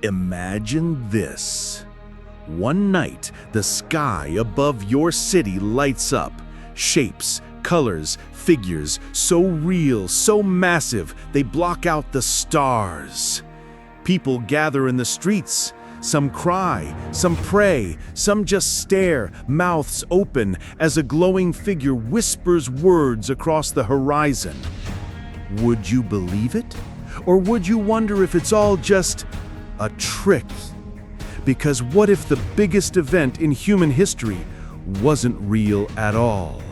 Imagine this. One night, the sky above your city lights up. Shapes, colors, figures, so real, so massive, they block out the stars. People gather in the streets. Some cry, some pray, some just stare, mouths open, as a glowing figure whispers words across the horizon. Would you believe it? Or would you wonder if it's all just a trick? Because what if the biggest event in human history wasn't real at all?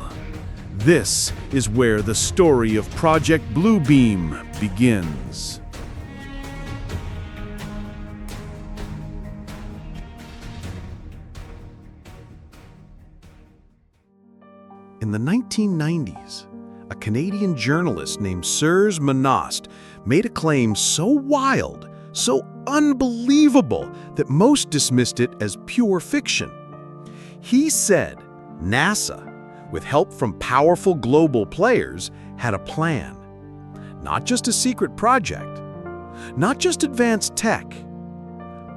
This is where the story of Project Bluebeam begins. In the 1990s, a Canadian journalist named Serge Monast made a claim so wild, so unbelievable, that most dismissed it as pure fiction. He said NASA, with help from powerful global players, had a plan. Not just a secret project, not just advanced tech,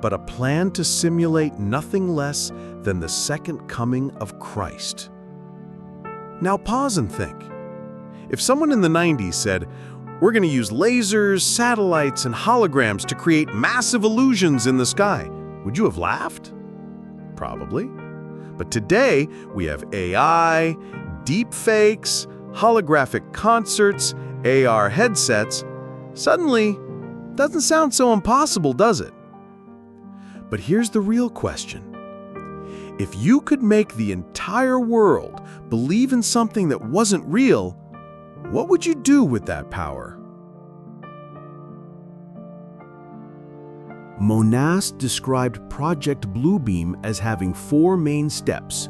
but a plan to simulate nothing less than the second coming of Christ. Now pause and think. If someone in the 90s said, "We're going to use lasers, satellites, and holograms to create massive illusions in the sky," would you have laughed? Probably. But today, we have AI, deep fakes, holographic concerts, AR headsets. Suddenly, doesn't sound so impossible, does it? But here's the real question. If you could make the entire world believe in something that wasn't real, what would you do with that power? Monast described Project Bluebeam as having 4 main steps,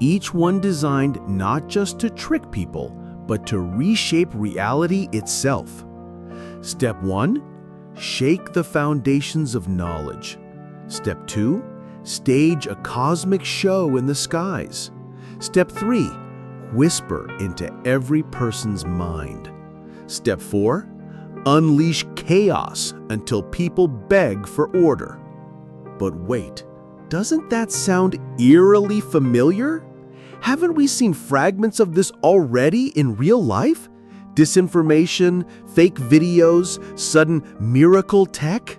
each one designed not just to trick people, but to reshape reality itself. Step 1, shake the foundations of knowledge. Step 2, stage a cosmic show in the skies. Step 3, whisper into every person's mind. Step 4, unleash chaos until people beg for order. But wait, doesn't that sound eerily familiar? Haven't we seen fragments of this already in real life? Disinformation, fake videos, sudden miracle tech?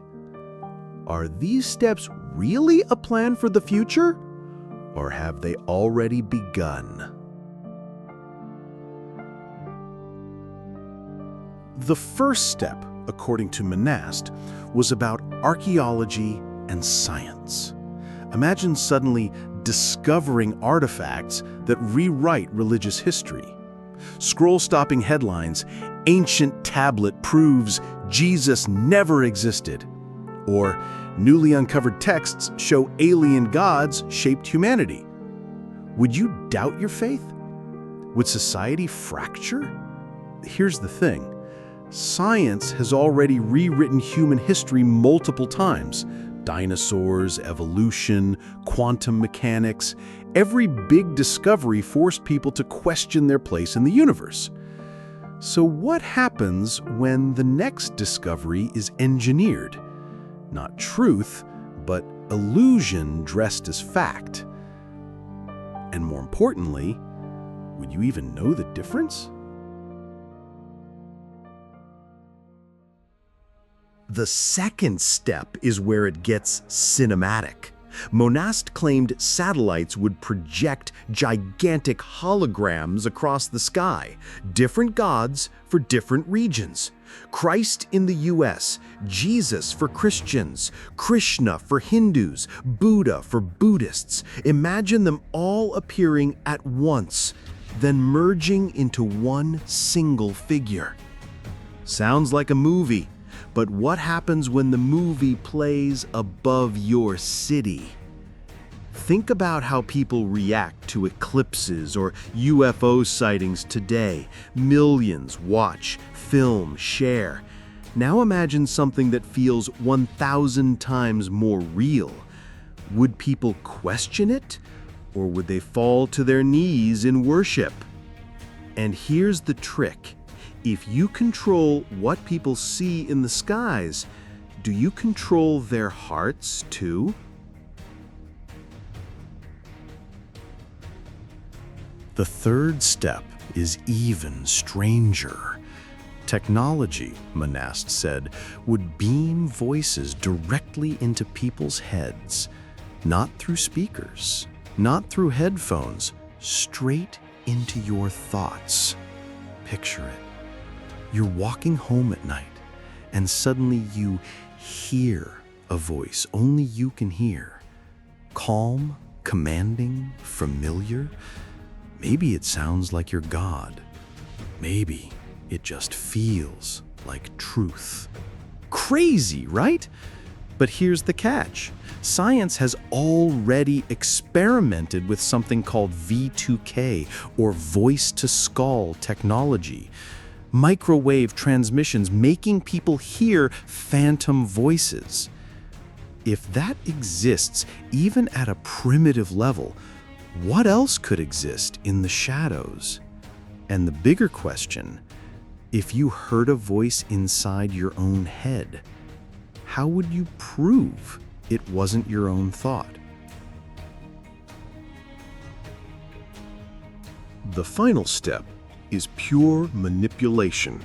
Are these steps really a plan for the future? Or have they already begun? The first step, according to Monast, was about archaeology and science. Imagine suddenly discovering artifacts that rewrite religious history. Scroll-stopping headlines, "Ancient tablet proves Jesus never existed." Or, "Newly uncovered texts show alien gods shaped humanity." Would you doubt your faith? Would society fracture? Here's the thing. Science has already rewritten human history multiple times. Dinosaurs, evolution, quantum mechanics. Every big discovery forced people to question their place in the universe. So what happens when the next discovery is engineered? Not truth, but illusion dressed as fact. And more importantly, would you even know the difference? The second step is where it gets cinematic. Monast claimed satellites would project gigantic holograms across the sky, different gods for different regions. Christ in the US, Jesus for Christians, Krishna for Hindus, Buddha for Buddhists. Imagine them all appearing at once, then merging into one single figure. Sounds like a movie. But what happens when the movie plays above your city? Think about how people react to eclipses or UFO sightings today. Millions watch, film, share. Now imagine something that feels 1,000 times more real. Would people question it, or would they fall to their knees in worship? And here's the trick. If you control what people see in the skies, do you control their hearts too? The third step is even stranger. Technology, Monast said, would beam voices directly into people's heads, not through speakers, not through headphones, straight into your thoughts. Picture it. You're walking home at night, and suddenly you hear a voice only you can hear. Calm, commanding, familiar. Maybe it sounds like your God. Maybe it just feels like truth. Crazy, right? But here's the catch. Science has already experimented with something called V2K, or voice-to-skull technology. Microwave transmissions making people hear phantom voices. If that exists, even at a primitive level, what else could exist in the shadows? And the bigger question, if you heard a voice inside your own head, how would you prove it wasn't your own thought? The final step is pure manipulation.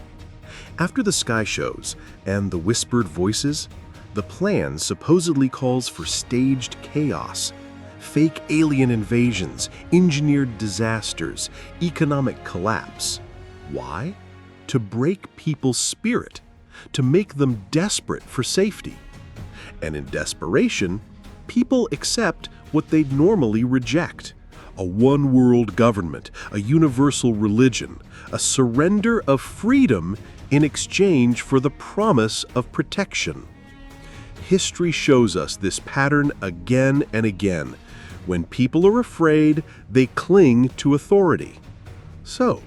After the sky shows and the whispered voices, the plan supposedly calls for staged chaos, fake alien invasions, engineered disasters, economic collapse. Why? To break people's spirit, to make them desperate for safety. And in desperation, people accept what they'd normally reject: a one-world government, a universal religion, a surrender of freedom in exchange for the promise of protection. History shows us this pattern again and again. When people are afraid, they cling to authority. So,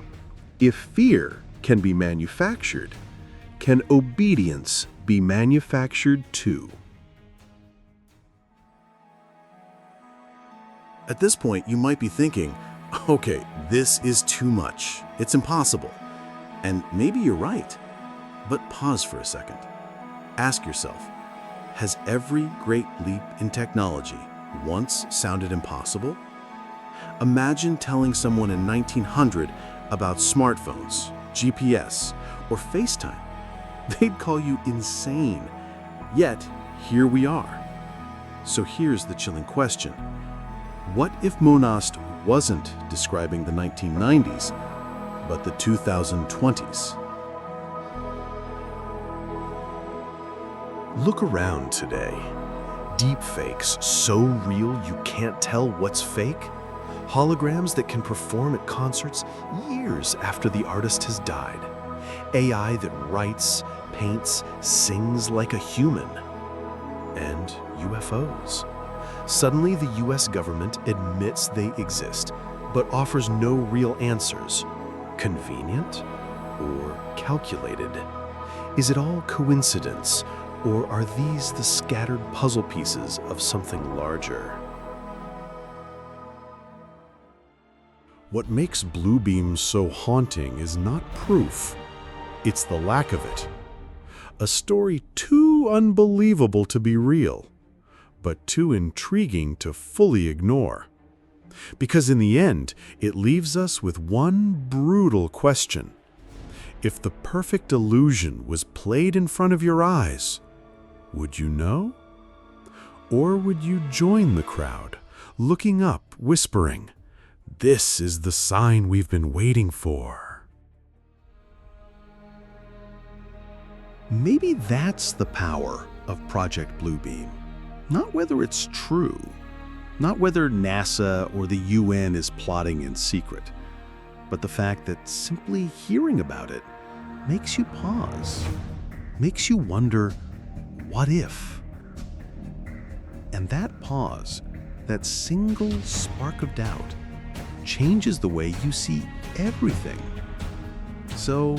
if fear can be manufactured, can obedience be manufactured too? At this point, you might be thinking, okay, this is too much. It's impossible. And maybe you're right. But pause for a second. Ask yourself, has every great leap in technology once sounded impossible? Imagine telling someone in 1900 about smartphones, GPS, or FaceTime. They'd call you insane. Yet, here we are. So here's the chilling question. What if Monast wasn't describing the 1990s, but the 2020s? Look around today. Deepfakes so real you can't tell what's fake. Holograms that can perform at concerts years after the artist has died. AI that writes, paints, sings like a human. And UFOs. Suddenly, the US government admits they exist, but offers no real answers. Convenient or calculated? Is it all coincidence, or are these the scattered puzzle pieces of something larger? What makes Bluebeam so haunting is not proof. It's the lack of it. A story too unbelievable to be real, but too intriguing to fully ignore. Because in the end, it leaves us with one brutal question. If the perfect illusion was played in front of your eyes, would you know? Or would you join the crowd, looking up, whispering, "This is the sign we've been waiting for"? Maybe that's the power of Project Bluebeam. Not whether it's true, not whether NASA or the UN is plotting in secret, but the fact that simply hearing about it makes you pause, makes you wonder, what if? And that pause, that single spark of doubt, changes the way you see everything. So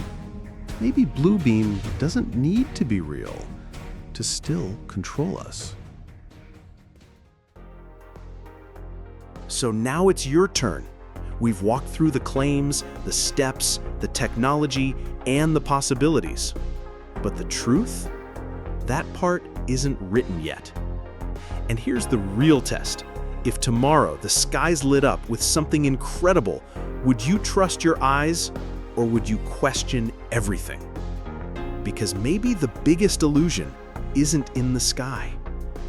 maybe Bluebeam doesn't need to be real to still control us. So now it's your turn. We've walked through the claims, the steps, the technology, and the possibilities. But the truth? That part isn't written yet. And here's the real test. If tomorrow the sky's lit up with something incredible, would you trust your eyes or would you question everything? Because maybe the biggest illusion isn't in the sky.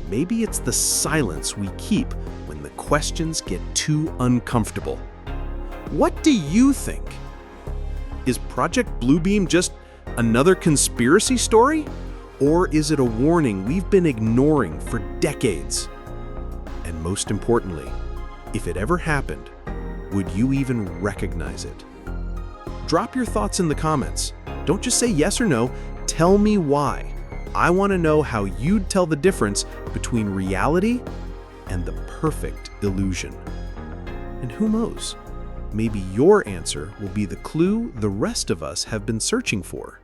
Maybe it's the silence we keep when the questions get too uncomfortable. What do you think? Is Project Bluebeam just another conspiracy story? Or is it a warning we've been ignoring for decades? And most importantly, if it ever happened, would you even recognize it? Drop your thoughts in the comments. Don't just say yes or no, tell me why. I want to know how you'd tell the difference between reality and the perfect illusion. And who knows? Maybe your answer will be the clue the rest of us have been searching for.